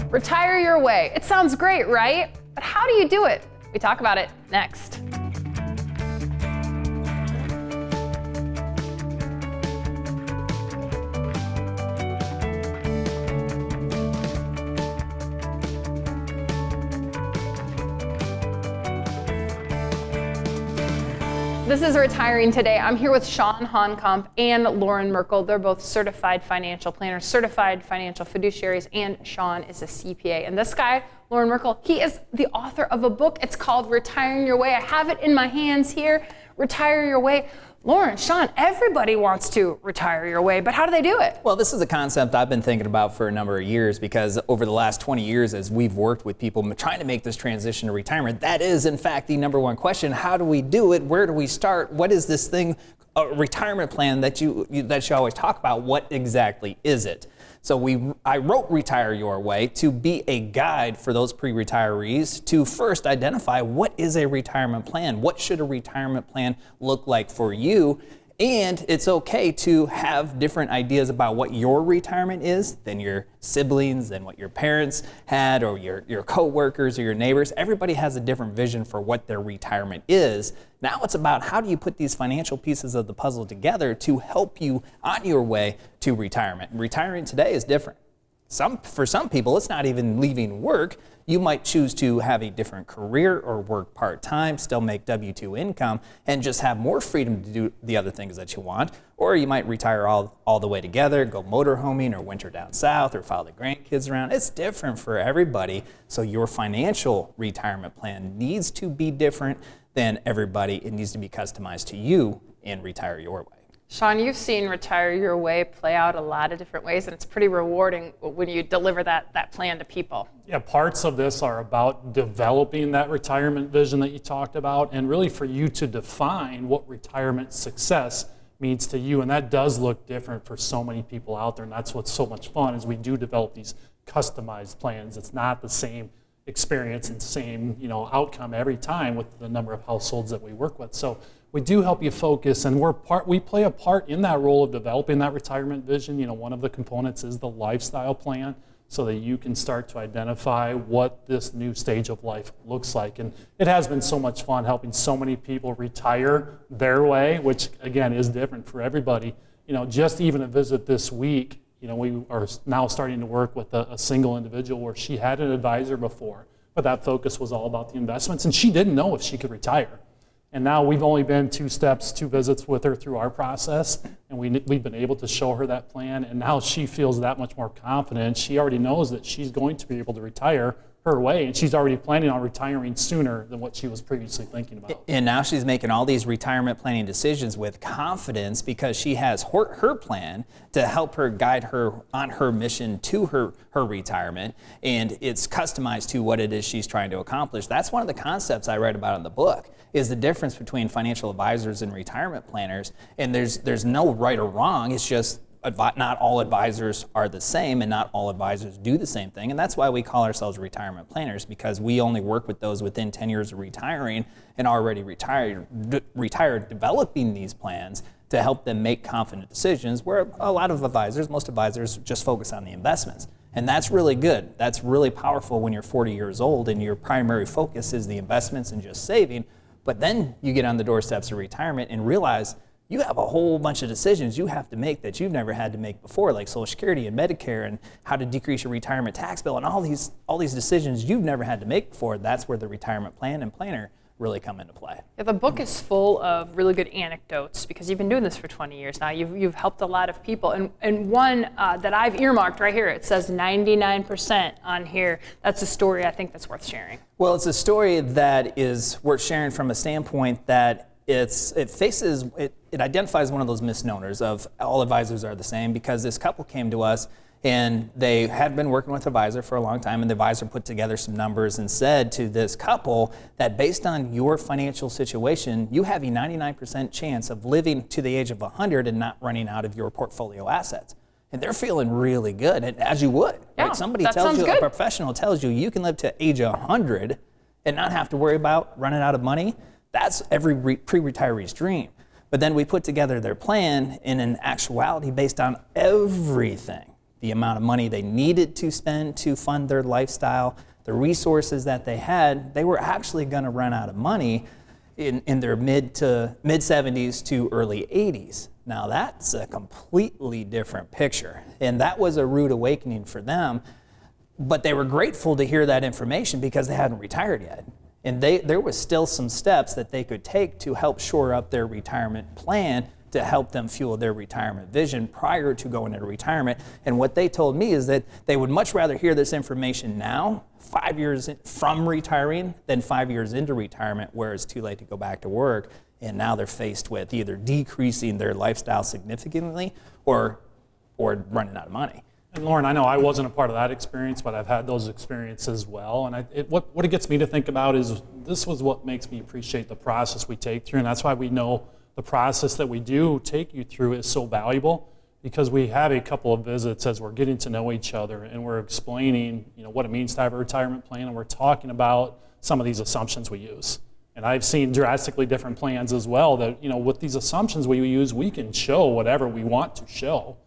Retire your way. It sounds great, right? But how do you do it? We talk about it next. This is Retiring Today. I'm here with Chawn, Honkomp, and Loren Merkle. They're both certified financial planners, certified financial fiduciaries, and Chawn is a CPA. And this guy, Loren Merkle, he is the author of a book. It's called Retiring Your Way. I have it in my hands here, Retire Your Way. Loren, Chawn, everybody wants to retire your way, but how do they do it? Well, this is a concept I've been thinking about for a number of years, because over the last 20 years, as we've worked with people trying to make this transition to retirement, that is, in fact, the number one question. How do we do it? Where do we start? What is this thing, a retirement plan that you always talk about? What exactly is it? So I wrote Retire Your Way to be a guide for those pre-retirees to first identify what is a retirement plan, what should a retirement plan look like for you, and it's okay to have different ideas about what your retirement is than your siblings, than what your parents had, or your co-workers or your neighbors. Everybody has a different vision for what their retirement is. Now it's about how do you put these financial pieces of the puzzle together to help you on your way to retirement. Retiring today is different. For some people, it's not even leaving work. You might choose to have a different career or work part-time, still make W-2 income, and just have more freedom to do the other things that you want. Or you might retire all the way together, go motorhoming or winter down south, or follow the grandkids around. It's different for everybody. So your financial retirement plan needs to be different than everybody. It needs to be customized to you and Retire Your Way. Chawn, you've seen Retire Your Way play out a lot of different ways, and it's pretty rewarding when you deliver that plan to people. Yeah, parts of this are about developing that retirement vision that you talked about, and really for you to define what retirement success means to you. And that does look different for so many people out there, and that's what's so much fun is we do develop these customized plans. It's not the same experience and same outcome every time with the number of households that we work with. So we do help you focus, and we play a part in that role of developing that retirement vision. One of the components is the lifestyle plan, so that you can start to identify what this new stage of life looks like. And it has been so much fun helping so many people retire their way, which again is different for everybody. Just even a visit this week, we are now starting to work with a single individual where she had an advisor before, but that focus was all about the investments, and she didn't know if she could retire. And now we've only been 2 visits with her through our process, and we've been able to show her that plan, and now she feels that much more confident. She already knows that she's going to be able to retire her way, and she's already planning on retiring sooner than what she was previously thinking about. And now she's making all these retirement planning decisions with confidence because she has her plan to help her guide her on her mission to her retirement, and it's customized to what it is she's trying to accomplish. That's one of the concepts I write about in the book, is the difference between financial advisors and retirement planners. And there's no right or wrong. It's just not all advisors are the same, and not all advisors do the same thing. And that's why we call ourselves retirement planners, because we only work with those within 10 years of retiring and already retired, developing these plans to help them make confident decisions, where a lot of advisors, most advisors, just focus on the investments. And that's really good. That's really powerful when you're 40 years old and your primary focus is the investments and just saving. But then you get on the doorsteps of retirement and realize you have a whole bunch of decisions you have to make that you've never had to make before, like Social Security and Medicare and how to decrease your retirement tax bill and all these decisions you've never had to make before. That's where the retirement plan and planner really come into play. Yeah, the book is full of really good anecdotes because you've been doing this for 20 years now. You've helped a lot of people. And one that I've earmarked right here, it says 99% on here. That's a story I think that's worth sharing. Well, it's a story that is worth sharing from a standpoint that it identifies one of those misnomers of all advisors are the same, because this couple came to us and they had been working with an advisor for a long time, and the advisor put together some numbers and said to this couple that based on your financial situation, you have a 99% chance of living to the age of 100 and not running out of your portfolio assets. And they're feeling really good, and as you would. Yeah, right? Somebody that tells sounds you, good. a professional tells you you can live to age 100 and not have to worry about running out of money. That's every pre-retiree's dream. But then we put together their plan in an actuality based on everything the amount of money they needed to spend to fund their lifestyle, the resources that they had, they were actually going to run out of money in their mid 70s to early 80s. Now that's a completely different picture, and that was a rude awakening for them, but they were grateful to hear that information because they hadn't retired yet. And there was still some steps that they could take to help shore up their retirement plan to help them fuel their retirement vision prior to going into retirement. And what they told me is that they would much rather hear this information now, 5 years from retiring, than 5 years into retirement where it's too late to go back to work. And now they're faced with either decreasing their lifestyle significantly or running out of money. And Loren, I know I wasn't a part of that experience, but I've had those experiences as well. And what it gets me to think about is this was what makes me appreciate the process we take through. And that's why we know the process that we do take you through is so valuable, because we have a couple of visits as we're getting to know each other and we're explaining, what it means to have a retirement plan, and we're talking about some of these assumptions we use. And I've seen drastically different plans as well that, with these assumptions we use, we can show whatever we want to show,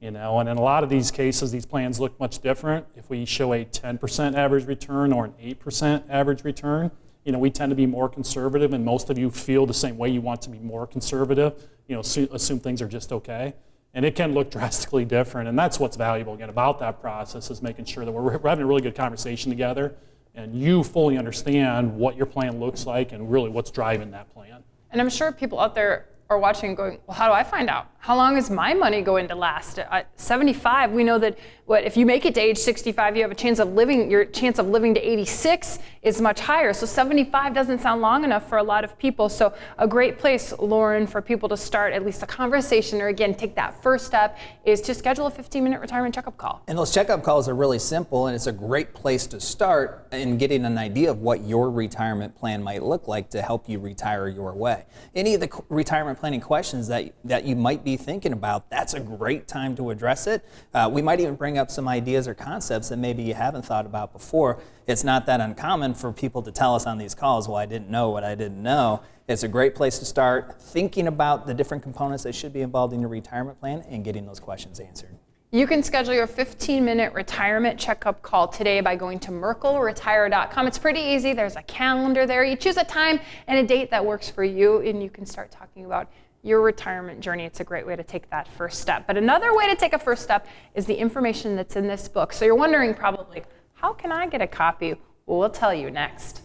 and in a lot of these cases, these plans look much different. If we show a 10% average return or an 8% average return, we tend to be more conservative, and most of you feel the same way. You want to be more conservative, assume things are just okay. And it can look drastically different, and that's what's valuable, again, about that process, is making sure that we're having a really good conversation together, and you fully understand what your plan looks like and really what's driving that plan. And I'm sure people out there are watching going, well, how do I find out? How long is my money going to last? At 75, we know that if you make it to age 65, you have a chance of living, your chance of living to 86 is much higher. So 75 doesn't sound long enough for a lot of people. So a great place, Loren, for people to start at least a conversation, or again, take that first step, is to schedule a 15-minute retirement checkup call. And those checkup calls are really simple, and it's a great place to start in getting an idea of what your retirement plan might look like to help you retire your way. Any of the retirement planning questions that you might be thinking about, that's a great time to address it. We might even bring up some ideas or concepts that maybe you haven't thought about before. It's not that uncommon for people to tell us on these calls, well, I didn't know what I didn't know. It's a great place to start thinking about the different components that should be involved in your retirement plan and getting those questions answered. You can schedule your 15-minute retirement checkup call today by going to merkleretire.com. It's pretty easy. There's a calendar there. You choose a time and a date that works for you, and you can start talking about your retirement journey. It's a great way to take that first step. But another way to take a first step is the information that's in this book. So you're wondering probably, how can I get a copy? Well, we'll tell you next.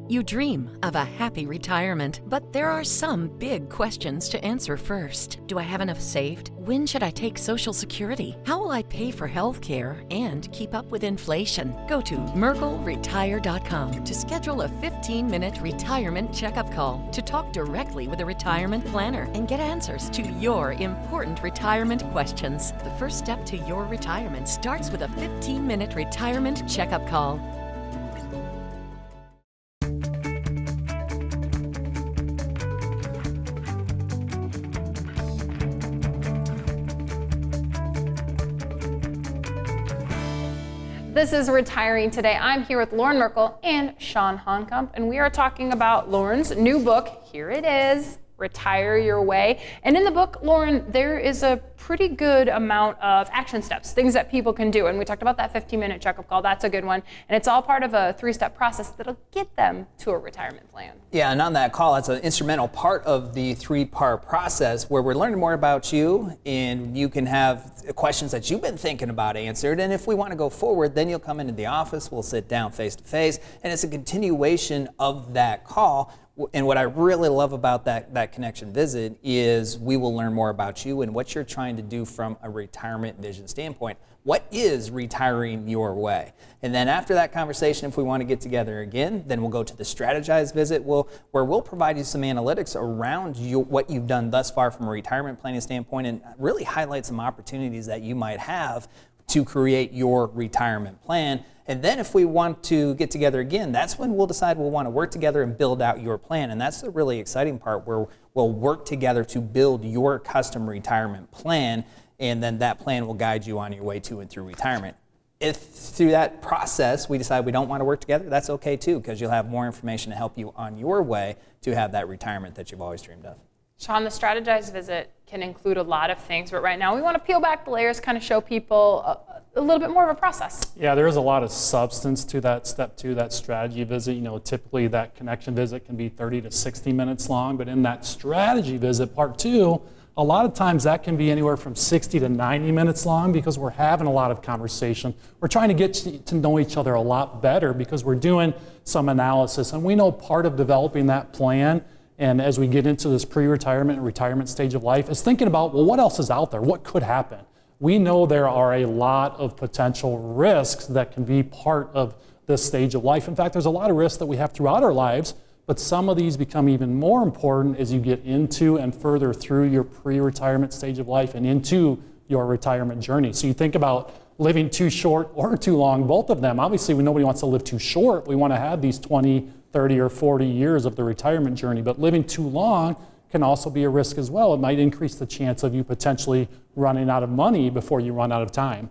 You dream of a happy retirement, but there are some big questions to answer first. Do I have enough saved? When should I take Social Security? How will I pay for health care and keep up with inflation? Go to MerkleRetire.com to schedule a 15-minute retirement checkup call to talk directly with a retirement planner and get answers to your important retirement questions. The first step to your retirement starts with a 15-minute retirement checkup call. This is Retiring Today. I'm here with Loren Merkle and Chawn Honkomp, and we are talking about Loren's new book. Here it is, Retire Your Way. And in the book, Loren, there is a pretty good amount of action steps, things that people can do. And we talked about that 15-minute checkup call. That's a good one. And it's all part of a 3-step process that'll get them to a retirement plan. Yeah, and on that call, that's an instrumental part of the 3-part process where we're learning more about you, and you can have questions that you've been thinking about answered. And if we want to go forward, then you'll come into the office, we'll sit down face to face, and it's a continuation of that call. And what I really love about that connection visit is we will learn more about you and what you're trying to do from a retirement vision standpoint. What is retiring your way? And then after that conversation, if we want to get together again, then we'll go to the strategized visit where we'll provide you some analytics around what you've done thus far from a retirement planning standpoint and really highlight some opportunities that you might have to create your retirement plan. And then if we want to get together again, that's when we'll decide we'll want to work together and build out your plan. And that's the really exciting part where we'll work together to build your custom retirement plan, and then that plan will guide you on your way to and through retirement. if through that process we decide we don't want to work together, that's okay too, because you'll have more information to help you on your way to have that retirement that you've always dreamed of. Chawn, the strategized visit can include a lot of things, but right now we want to peel back the layers, kind of show people a little bit more of a process. Yeah, there is a lot of substance to that step 2, that strategy visit. Typically that connection visit can be 30 to 60 minutes long, but in that strategy visit, part 2, a lot of times that can be anywhere from 60 to 90 minutes long because we're having a lot of conversation. We're trying to get to know each other a lot better because we're doing some analysis. And we know part of developing that plan, and as we get into this pre-retirement and retirement stage of life, is thinking about, well, what else is out there? What could happen? We know there are a lot of potential risks that can be part of this stage of life. In fact, there's a lot of risks that we have throughout our lives, but some of these become even more important as you get into and further through your pre-retirement stage of life and into your retirement journey. So you think about living too short or too long, both of them. Obviously, nobody wants to live too short. We want to have these 20, 30, or 40 years of the retirement journey, but living too long can also be a risk as well. It might increase the chance of you potentially running out of money before you run out of time.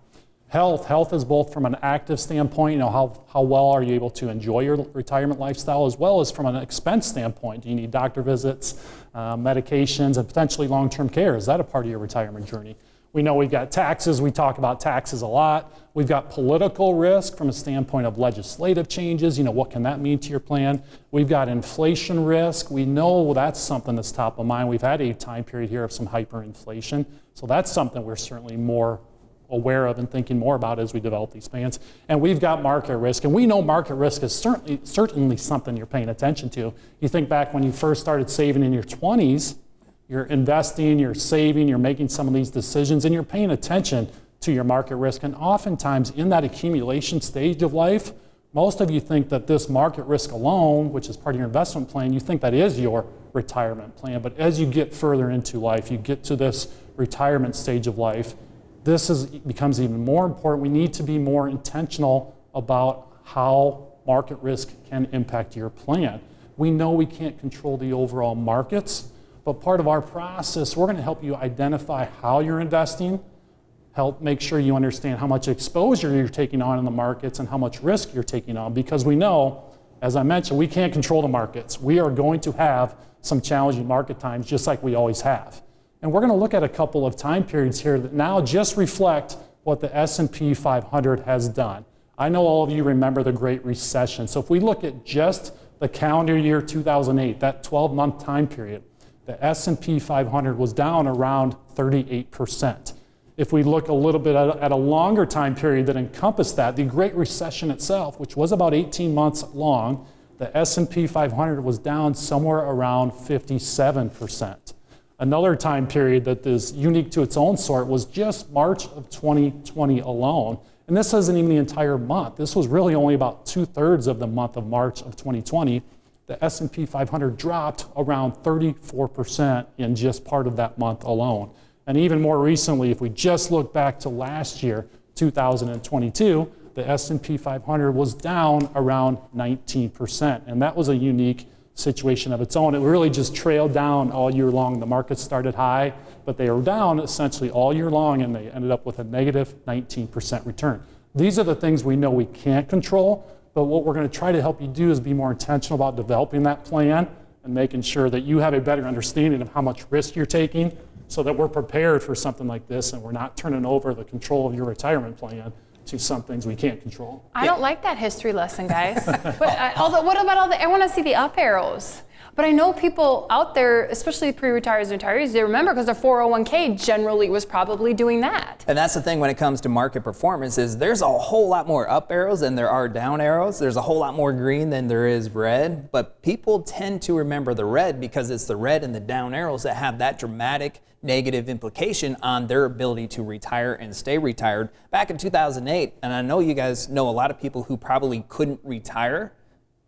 Health is both from an active standpoint, how well are you able to enjoy your retirement lifestyle, as well as from an expense standpoint. Do you need doctor visits, medications, and potentially long-term care? Is that a part of your retirement journey? We know we've got taxes. We talk about taxes a lot. We've got political risk from a standpoint of legislative changes. What can that mean to your plan? We've got inflation risk. We know that's something that's top of mind. We've had a time period here of some hyperinflation. So that's something we're certainly more aware of and thinking more about as we develop these plans. And we've got market risk, and we know market risk is certainly something you're paying attention to. You think back when you first started saving in your 20s, you're investing, you're saving, you're making some of these decisions, and you're paying attention to your market risk. And oftentimes in that accumulation stage of life, most of you think that this market risk alone, which is part of your investment plan, you think that is your retirement plan. But as you get further into life, you get to this retirement stage of life, becomes even more important. We need to be more intentional about how market risk can impact your plan. We know we can't control the overall markets, but part of our process, we're going to help you identify how you're investing, help make sure you understand how much exposure you're taking on in the markets and how much risk you're taking on, because we know, as I mentioned, we can't control the markets. We are going to have some challenging market times just like we always have. And we're going to look at a couple of time periods here that now just reflect what the S&P 500 has done. I know all of you remember the Great Recession. So if we look at just the calendar year 2008, that 12-month time period, the S&P 500 was down around 38%. If we look a little bit at a longer time period that encompassed that, the Great Recession itself, which was about 18 months long, the S&P 500 was down somewhere around 57%. Another time period that is unique to its own sort was just March of 2020 alone. And this isn't even the entire month. This was really only about 2/3 of the month of March of 2020. The S&P 500 dropped around 34% in just part of that month alone. And even more recently, if we just look back to last year, 2022, the S&P 500 was down around 19%. And that was a unique situation of its own. It really just trailed down all year long. The markets started high, but they were down essentially all year long, and they ended up with a negative 19% return. These are the things we know we can't control, but what we're going to try to help you do is be more intentional about developing that plan and making sure that you have a better understanding of how much risk you're taking so that we're prepared for something like this and we're not turning over the control of your retirement plan to some things we can't control. I don't like that history lesson, guys. But what about I want to see the up arrows. But I know people out there, especially pre-retirees and retirees, they remember because their 401k generally was probably doing that. And that's the thing when it comes to market performance is there's a whole lot more up arrows than there are down arrows. There's a whole lot more green than there is red. But people tend to remember the red because it's the red and the down arrows that have that dramatic negative implication on their ability to retire and stay retired. Back in 2008, and I know you guys know a lot of people who probably couldn't retire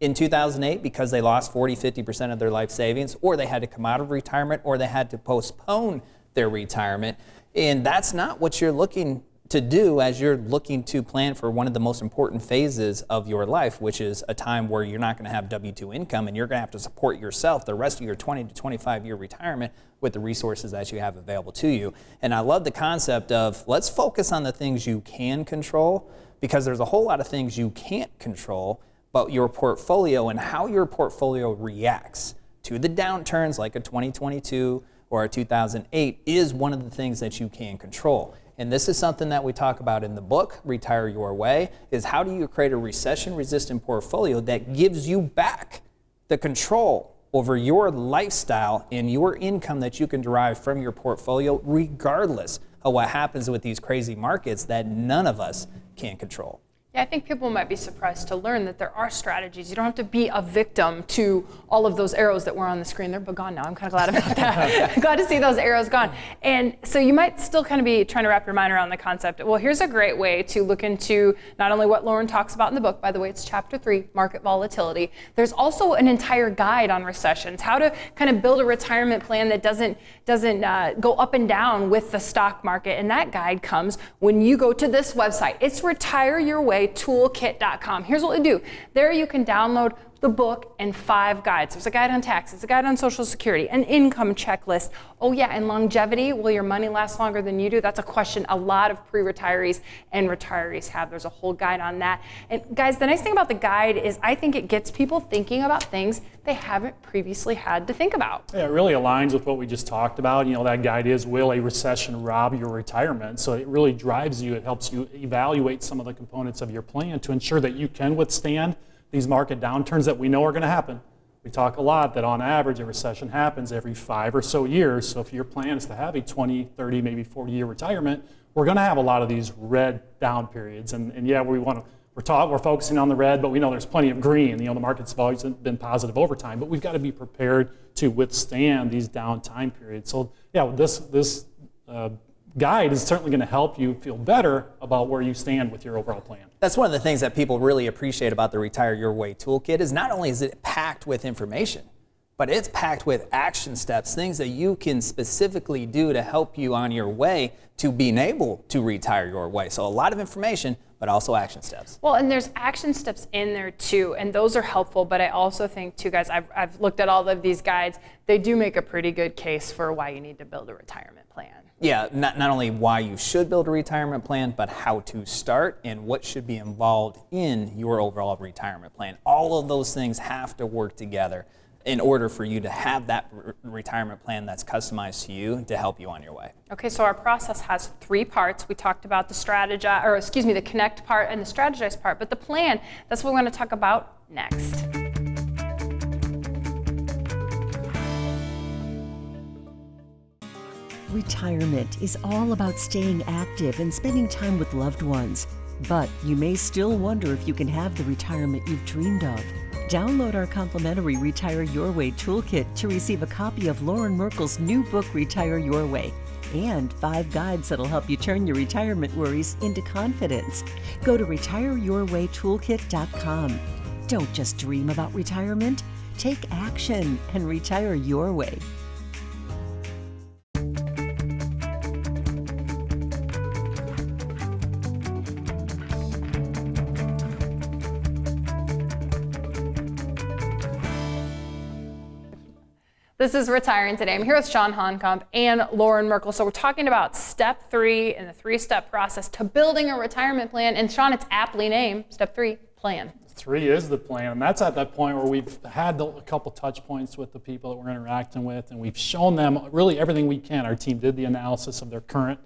in 2008 because they lost 40-50% of their life savings, or they had to come out of retirement, or they had to postpone their retirement. And that's not what you're looking to do as you're looking to plan for one of the most important phases of your life, which is a time where you're not going to have W-2 income and you're going to have to support yourself the rest of your 20 to 25 year retirement with the resources that you have available to you. And I love the concept of let's focus on the things you can control, because there's a whole lot of things you can't control, but your portfolio and how your portfolio reacts to the downturns like a 2022 or a 2008 is one of the things that you can control. And this is something that we talk about in the book, Retire Your Way, is how do you create a recession-resistant portfolio that gives you back the control over your lifestyle and your income that you can derive from your portfolio regardless of what happens with these crazy markets that none of us can control. Yeah, I think people might be surprised to learn that there are strategies. You don't have to be a victim to all of those arrows that were on the screen. They're gone now. I'm kind of glad about that. Glad to see those arrows gone. And so you might still kind of be trying to wrap your mind around the concept. Well, here's a great way to look into not only what Loren talks about in the book, by the way, it's chapter 3, market volatility. There's also an entire guide on recessions, how to kind of build a retirement plan that doesn't go up and down with the stock market. And that guide comes when you go to this website. It's retireyourwaytoolkit.com. Here's what we do. There you can download the book and 5 guides. There's a guide on taxes, a guide on Social Security, an income checklist. Oh yeah, and longevity, will your money last longer than you do? That's a question a lot of pre-retirees and retirees have. There's a whole guide on that. And guys, the nice thing about the guide is I think it gets people thinking about things they haven't previously had to think about. Yeah, it really aligns with what we just talked about. You know, that guide is, will a recession rob your retirement? So it really drives you, it helps you evaluate some of the components of your plan to ensure that you can withstand these market downturns that we know are going to happen. We talk a lot that on average a recession happens every 5 or so years. So if your plan is to have a 20, 30, maybe 40-year retirement, we're going to have a lot of these red down periods. And yeah, we're focusing on the red, but we know there's plenty of green. You know, the market's always been positive over time, but we've got to be prepared to withstand these down time periods. So yeah, this guide is certainly going to help you feel better about where you stand with your overall plan. That's one of the things that people really appreciate about the Retire Your Way Toolkit is not only is it packed with information, but it's packed with action steps, things that you can specifically do to help you on your way to being able to retire your way. So a lot of information, but also action steps. Well, and there's action steps in there too, and those are helpful, but I also think too, guys, I've looked at all of these guides, they do make a pretty good case for why you need to build a retirement plan. Yeah, not only why you should build a retirement plan, but how to start and what should be involved in your overall retirement plan. All of those things have to work together in order for you to have that retirement plan that's customized to you to help you on your way. Okay, so our process has 3 parts. We talked about the connect part and the strategize part, but the plan, that's what we're going to talk about next. Retirement is all about staying active and spending time with loved ones. But you may still wonder if you can have the retirement you've dreamed of. Download our complimentary Retire Your Way Toolkit to receive a copy of Loren Merkle's new book, Retire Your Way, and 5 guides that'll help you turn your retirement worries into confidence. Go to retireyourwaytoolkit.com. Don't just dream about retirement. Take action and retire your way. This is Retiring Today. I'm here with Chawn Honkomp and Loren Merkle. So we're talking about step 3 in the 3-step process to building a retirement plan. And Chawn, it's aptly named step 3, plan. 3 is the plan, and that's at that point where we've had a couple touch points with the people that we're interacting with, and we've shown them really everything we can. Our team did the analysis of their current,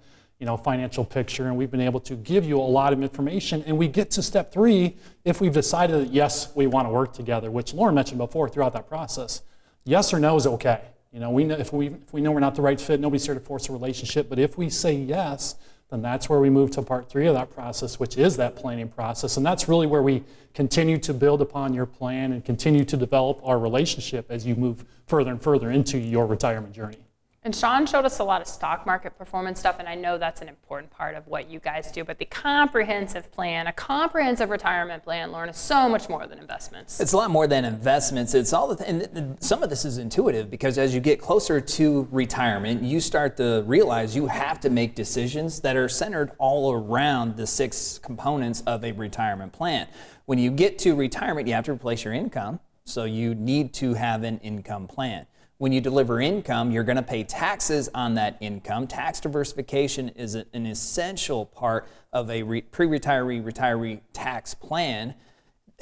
financial picture, and we've been able to give you a lot of information. And we get to step 3 if we've decided that yes, we want to work together, which Loren mentioned before throughout that process. Yes or no is okay. We know if we know we're not the right fit, nobody's here to force a relationship. But if we say yes, then that's where we move to part 3 of that process, which is that planning process. And that's really where we continue to build upon your plan and continue to develop our relationship as you move further and further into your retirement journey. And Chawn showed us a lot of stock market performance stuff, and I know that's an important part of what you guys do, but the comprehensive plan, a comprehensive retirement plan, Loren, is so much more than investments. It's a lot more than investments. It's all and some of this is intuitive because as you get closer to retirement, you start to realize you have to make decisions that are centered all around the 6 components of a retirement plan. When you get to retirement, you have to replace your income, so you need to have an income plan. When you deliver income, you're going to pay taxes on that income. Tax diversification is an essential part of a pre-retiree tax plan.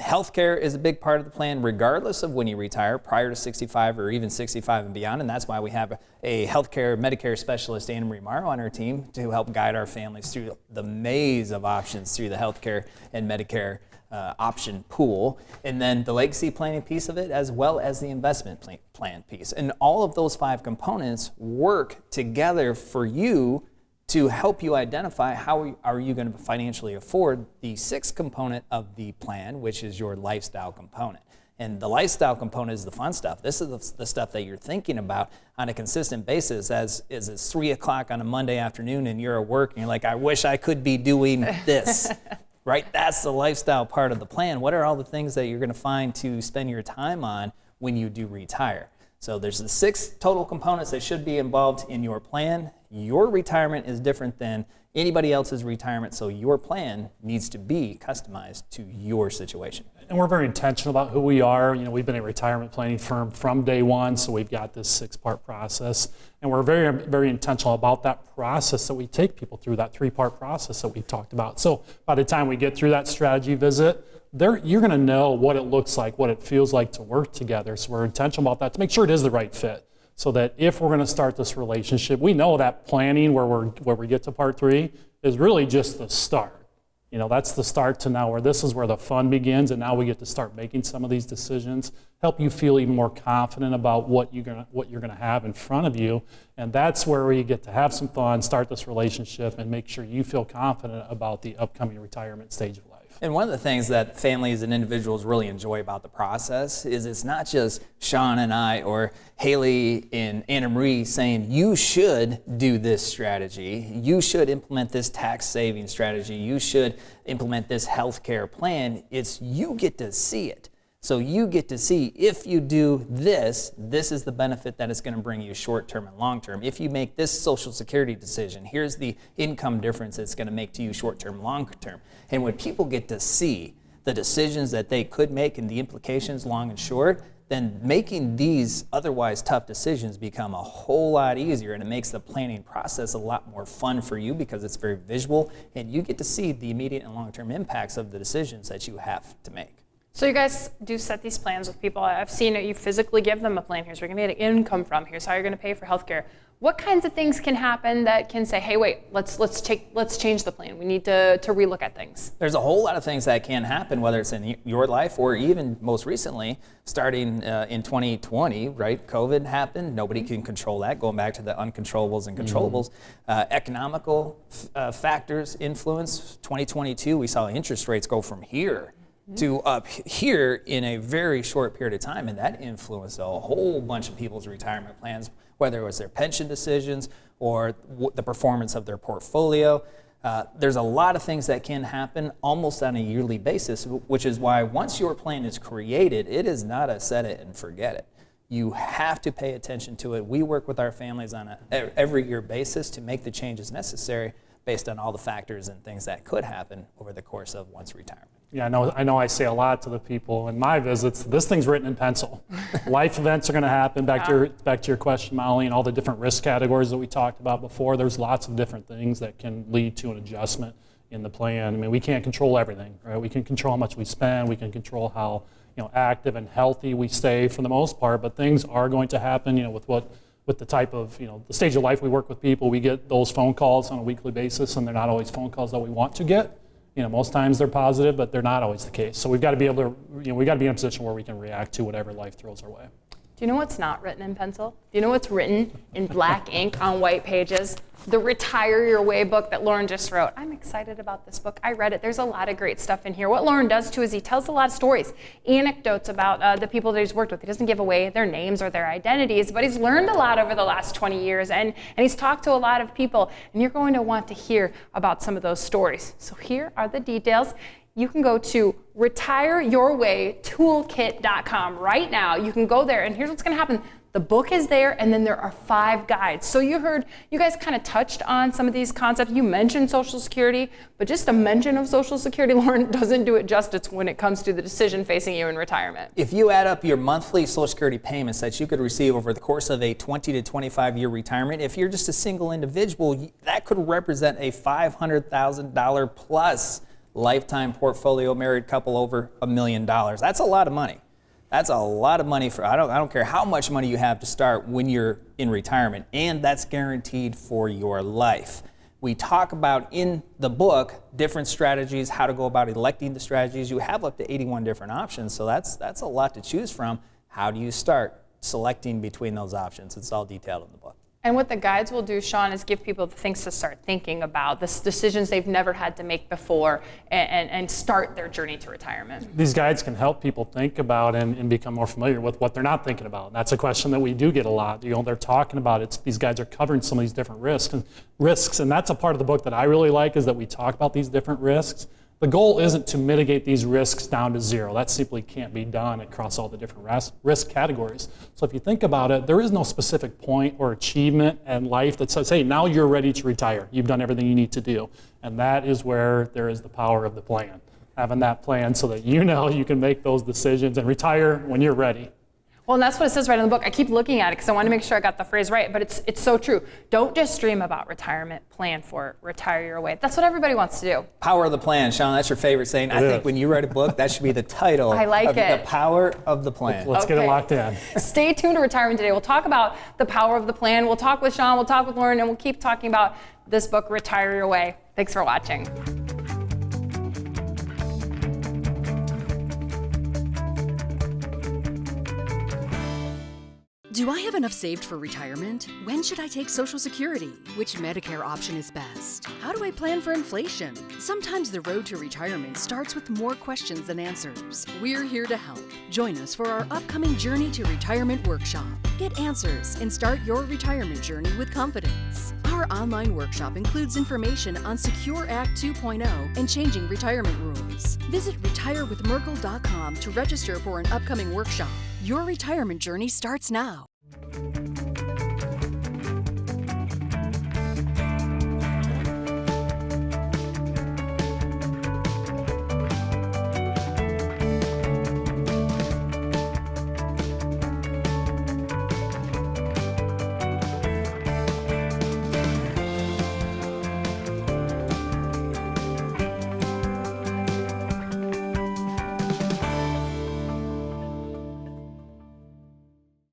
Healthcare is a big part of the plan, regardless of when you retire, prior to 65 or even 65 and beyond. And that's why we have a healthcare Medicare specialist, Anna Marie Morrow, on our team to help guide our families through the maze of options through the healthcare and Medicare option pool, and then the legacy planning piece of it, as well as the investment plan piece. And all of those 5 components work together for you to help you identify how are you going to financially afford the 6th component of the plan, which is your lifestyle component. And the lifestyle component is the fun stuff. This is the stuff that you're thinking about on a consistent basis as it's 3 o'clock on a Monday afternoon and you're at work and you're like, I wish I could be doing this. Right? That's the lifestyle part of the plan. What are all the things that you're going to find to spend your time on when you do retire? So there's the 6 total components that should be involved in your plan. Your retirement is different than anybody else's retirement, so your plan needs to be customized to your situation. And we're very intentional about who we are. You know, we've been a retirement planning firm from day one, so we've got this 6-part process. And we're very, very intentional about that process that we take people through, that 3-part process that we talked about. So by the time we get through that strategy visit, you're going to know what it looks like, what it feels like to work together. So we're intentional about that to make sure it is the right fit. So that if we're going to start this relationship, we know that planning where we get to part 3 is really just the start. You know, that's the start to now where this is where the fun begins, and now we get to start making some of these decisions, help you feel even more confident about what you're gonna have in front of you, and that's where we get to have some fun, start this relationship, and make sure you feel confident about the upcoming retirement stage of life. And one of the things that families and individuals really enjoy about the process is it's not just Chawn and I or Haley and Anna Marie saying, you should do this strategy, you should implement this tax saving strategy, you should implement this healthcare plan. It's you get to see it. So you get to see if you do this, this is the benefit that it's going to bring you short-term and long-term. If you make this Social Security decision, here's the income difference it's going to make to you short-term, long-term. And when people get to see the decisions that they could make and the implications long and short, then making these otherwise tough decisions become a whole lot easier, and it makes the planning process a lot more fun for you because it's very visual and you get to see the immediate and long-term impacts of the decisions that you have to make. So you guys do set these plans with people. I've seen it. You physically give them a plan. Here's where you're going to get income from. Here's how you're going to pay for healthcare. What kinds of things can happen that can say, hey, wait, let's change the plan. We need to relook at things. There's a whole lot of things that can happen, whether it's in your life or even most recently, starting in 2020, right? COVID happened. Nobody can control that. Going back to the uncontrollables and controllables. Economical factors influence. 2022, we saw interest rates go from here to up here in a very short period of time, and that influenced a whole bunch of people's retirement plans, whether it was their pension decisions or the performance of their portfolio. There's a lot of things that can happen almost on a yearly basis, which is why once your plan is created, it is not a set it and forget it. You have to pay attention to it. We work with our families on an every year basis to make the changes necessary based on all the factors and things that could happen over the course of one's retirement. Yeah, I know I say a lot to the people in my visits, this thing's written in pencil. Life events are going to happen, back to your question, Molly, and all the different risk categories that we talked about before. There's lots of different things that can lead to an adjustment in the plan. I mean, we can't control everything, right? We can control how much we spend, we can control how active and healthy we stay for the most part, but things are going to happen, with the type of, the stage of life we work with people. We get those phone calls on a weekly basis, and they're not always phone calls that we want to get. Most times they're positive, but they're not always the case. So we've got to be able to, we've got to be in a position where we can react to whatever life throws our way. Do you know what's not written in pencil? Do you know what's written in black ink on white pages? The Retire Your Way book that Loren just wrote. I'm excited about this book. I read it. There's a lot of great stuff in here. What Loren does too is he tells a lot of stories, anecdotes about the people that he's worked with. He doesn't give away their names or their identities, but he's learned a lot over the last 20 years, and he's talked to a lot of people, and you're going to want to hear about some of those stories. So here are the details. you can go to retireyourwaytoolkit.com right now. You can go there, and here's what's going to happen. The book is there, and then there are 5 guides. So you guys kind of touched on some of these concepts. You mentioned Social Security, but just a mention of Social Security, Loren, doesn't do it justice when it comes to the decision facing you in retirement. If you add up your monthly Social Security payments that you could receive over the course of a 20 to 25 year retirement, if you're just a single individual, that could represent a $500,000 plus lifetime portfolio, married couple over $1 million. That's a lot of money. That's a lot of money for, I don't care how much money you have to start when you're in retirement, and that's guaranteed for your life. We talk about in the book different strategies, how to go about electing the strategies. You have up to 81 different options, so that's a lot to choose from. How do you start selecting between those options? It's all detailed in the book. And what the guides will do, Chawn, is give people things to start thinking about, the decisions they've never had to make before, and start their journey to retirement. These guides can help people think about and become more familiar with what they're not thinking about. That's a question that we do get a lot. They're talking about it. These guides are covering some of these different risks, and that's a part of the book that I really like, is that we talk about these different risks. The goal isn't to mitigate these risks down to zero. That simply can't be done across all the different risk categories. So if you think about it, there is no specific point or achievement in life that says, hey, now you're ready to retire. You've done everything you need to do. And that is where there is the power of the plan. Having that plan so that you know you can make those decisions and retire when you're ready. Well, and that's what it says right in the book. I keep looking at it because I want to make sure I got the phrase right, but it's so true. Don't just dream about retirement, plan for it. Retire your way. That's what everybody wants to do. Power of the plan, Chawn, that's your favorite saying. I think when you write a book, that should be the title. I like it. The power of the plan. Let's get it locked in. Stay tuned to Retirement Today. We'll talk about the power of the plan. We'll talk with Chawn, we'll talk with Loren, and we'll keep talking about this book, Retire Your Way. Thanks for watching. Do I have enough saved for retirement? When should I take Social Security? Which Medicare option is best? How do I plan for inflation? Sometimes the road to retirement starts with more questions than answers. We're here to help. Join us for our upcoming Journey to Retirement workshop. Get answers and start your retirement journey with confidence. Our online workshop includes information on Secure Act 2.0 and changing retirement rules. Visit retirewithmerkle.com to register for an upcoming workshop. Your retirement journey starts now.